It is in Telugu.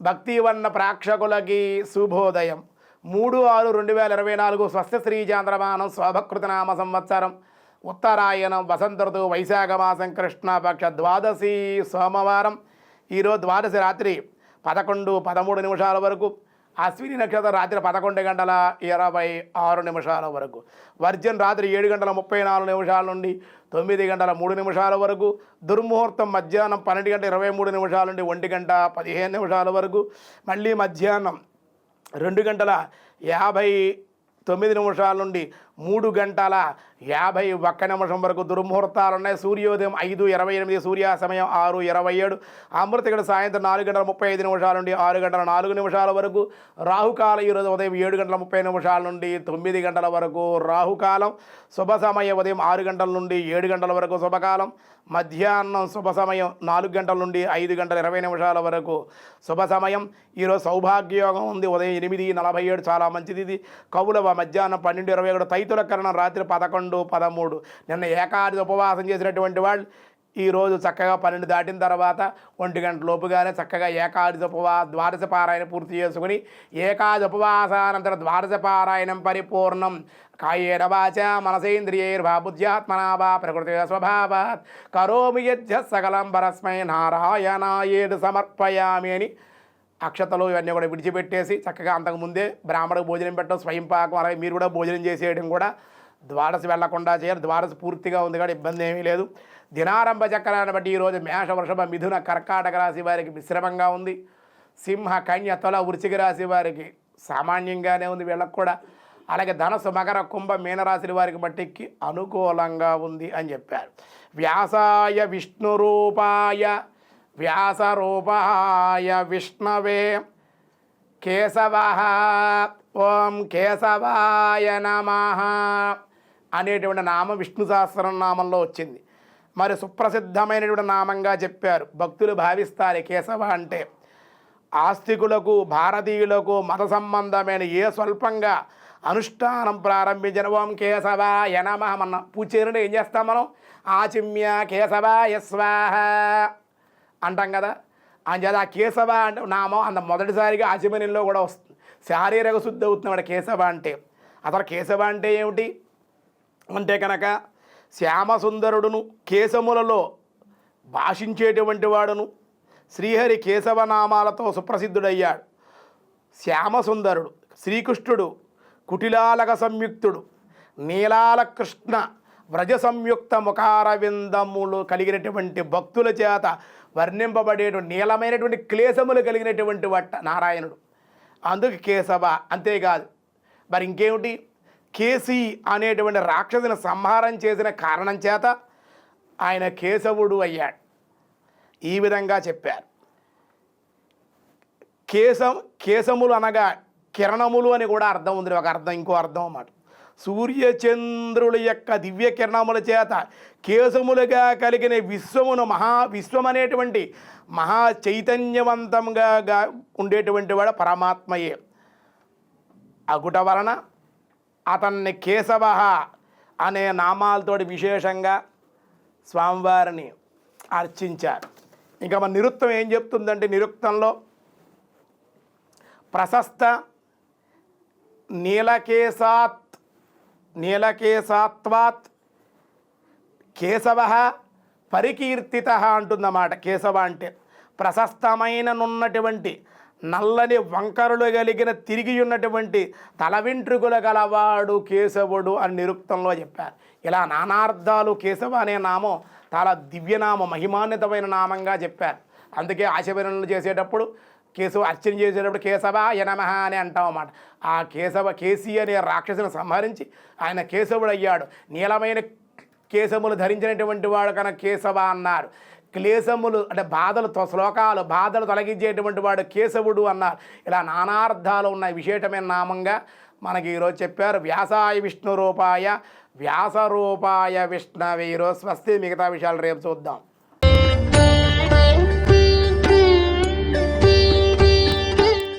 భక్తివన్న ప్రేక్షకులకి శుభోదయం. 3/6/2024 స్వస్తి శ్రీ చాంద్రమానం శోభకృతనామ సంవత్సరం ఉత్తరాయణం వసంత ఋతువు వైశాఖ మాసం కృష్ణపక్ష ద్వాదశి సోమవారం. ఈరోజు ద్వాదశి రాత్రి 11:13 వరకు, అశ్విని నక్షత్రం రాత్రి 11:26 వరకు, వర్జన్ రాత్రి 7:34 నుండి 9:03 వరకు, దుర్ముహూర్తం మధ్యాహ్నం 12:23 నుండి 1:15 వరకు, మళ్ళీ మధ్యాహ్నం 2:59 నుండి 3:51 వరకు దుర్ముహూర్తాలు ఉన్నాయి. సూర్యోదయం 5:28, సూర్యాస్తమయం 6:27, అమృతగడ సాయంత్రం 4:35 నుండి 6:04 వరకు, రాహుకాలం ఈరోజు ఉదయం 7:30 నుండి 9 గంటల వరకు రాహుకాలం, శుభ సమయం ఉదయం 6 గంటల నుండి 7 గంటల వరకు శుభకాలం, మధ్యాహ్నం శుభ సమయం 4 గంటల నుండి 5:20 వరకు శుభ సమయం. ఈరోజు సౌభాగ్యయోగం ఉంది, ఉదయం 8:47 చాలా మంచిది. ఇది కౌలవ మధ్యాహ్నం 12:21, తైతుల కరణం రాత్రి 11:13. నిన్న ఏకాదశి ఉపవాసం చేసినటువంటి వాళ్ళు ఈరోజు చక్కగా 12 దాటిన తర్వాత 1 గంట లోపుగానే చక్కగా ఏకాదశి ద్వాదశ పారాయణ పూర్తి చేసుకుని, ఏకాదశి ఉపవాసానంతర ద్వాదశ పారాయణం పరిపూర్ణం. కాయేన వాచా మనసేంద్రియైర్వా బుద్ధ్యాత్మనా వా ప్రకృతి స్వభావాత్ కరోమి యజ్జ సకలం పరస్మై నారాయణాయేది సమర్పయామి అని అక్షతలు ఇవన్నీ కూడా విడిచిపెట్టేసి చక్కగా అంతకుముందే బ్రాహ్మణకు భోజనం పెట్టడం, స్వయం పాకం, అలాగే మీరు కూడా భోజనం చేసేయడం కూడా ద్వాదశి వెళ్లకుండా చేయాలి. ద్వాదశి పూర్తిగా ఉంది కూడా ఇబ్బంది ఏమీ లేదు. దినారంభ చక్రాన్ని బట్టి ఈరోజు మేష, వృషభ, మిథున, కర్కాటక రాశి వారికి మిశ్రమంగా ఉంది. సింహ, కన్య, తుల, వృశ్చిక రాశి వారికి సామాన్యంగానే ఉంది వీళ్ళకు కూడా. అలాగే ధనస్సు, మకర, కుంభ, మీనరాశి వారికి మట్టికి అనుకూలంగా ఉంది అని చెప్పారు. వ్యాసాయ విష్ణురూపాయ వ్యాసరూపాయ విష్ణవే కేశవః ఓం కేశవాయ నమః అనేటువంటి నామం విష్ణు సహస్రనామంలో వచ్చింది. మరి సుప్రసిద్ధమైనటువంటి నామంగా చెప్పారు. భక్తులు భావిస్తారు కేశవ అంటే. ఆస్తికులకు, భారతీయులకు మత సంబంధమైన ఏ స్వల్పంగా అనుష్ఠానం ప్రారంభించిన ఓం కేశవాయ నమః మన పూచేరుని ఏం చేస్తాం మనం? ఆచిమ్య కేశవాయ స్వాహ అంటాం కదా. అంచేత ఆ కేశవ అంటే నామం అంత మొదటిసారిగా ఆచమనంలో కూడా వస్తుంది. శారీరక శుద్ధి అవుతున్నాడు కేశవ అంటే. అసలు కేశవ అంటే ఏమిటి అంటే కనుక శ్యామసుందరుడును, కేశములలో భాషించేటువంటి వాడును, శ్రీహరి కేశవనామాలతో సుప్రసిద్ధుడయ్యాడు. శ్యామసుందరుడు శ్రీకృష్ణుడు, కుటిలాలక సంయుక్తుడు, నీలాల కృష్ణ వ్రజ సంయుక్త ముఖారవిందములు కలిగినటువంటి భక్తుల చేత వర్ణింపబడేటువంటి నీలమైనటువంటి క్లేశములు కలిగినటువంటి వట్ట నారాయణుడు. అందుకు కేశవ. అంతేకాదు మరి ఇంకేమిటి, కేసి అనేటువంటి రాక్షసుని సంహారం చేసిన కారణం చేత ఆయన కేశవుడు అయ్యాడు. ఈ విధంగా చెప్పారు. కేశములు అనగా కిరణములు అని కూడా అర్థం ఉంది. ఒక అర్థం, ఇంకో అర్థం అన్నమాట. సూర్యచంద్రుల యొక్క దివ్య కిరణముల చేత కేశములుగా కలిగిన విశ్వం అనేటువంటి మహా చైతన్యవంతంగా ఉండేటువంటి వాడు పరమాత్మయే. అగుట వలన అతన్ని కేశవ అనే నామాలతోటి విశేషంగా స్వామివారిని అర్చించారు. ఇంకా మన నిరుక్తం ఏం చెప్తుందంటే, నిరుక్తంలో ప్రశస్త నీలకేశాత్వాత్ కేశవ పరికీర్తిత అంటుందన్నమాట. కేశవ అంటే ప్రశస్తమైననున్నటువంటి నల్లని వంకరులు కలిగిన తిరిగి ఉన్నటువంటి తల వెంట్రుకలు గలవాడు కేశవుడు అని నిరుక్తంలో చెప్పారు. ఇలా నానార్థాలు కేశవ అనే నామం చాలా దివ్యనామం, మహిమాన్వితమైన నామంగా చెప్పారు. అందుకే ఆశీర్వదనలు చేసేటప్పుడు కేశవ అర్చన చేసేటప్పుడు కేశవాయ నమః అని అంటాం అన్నమాట. ఆ కేసి అనే రాక్షసుని సంహరించి ఆయన కేశవుడు అయ్యాడు. నీలమైన కేశములు ధరించినటువంటి వాడు కనుక కేశవ అన్నారు. క్లేశములు అంటే బాధలు తొలగించేటువంటి వాడు కేశవుడు అన్నారు. ఇలా నానార్థాలు ఉన్నాయి. విశేషమైన నామంగా మనకి ఈరోజు చెప్పారు. వ్యాసాయ విష్ణు రూపాయ వ్యాసరూపాయ విష్ణవే. ఈరోజు స్వస్తి. మిగతా విషయాలు రేపు చూద్దాం.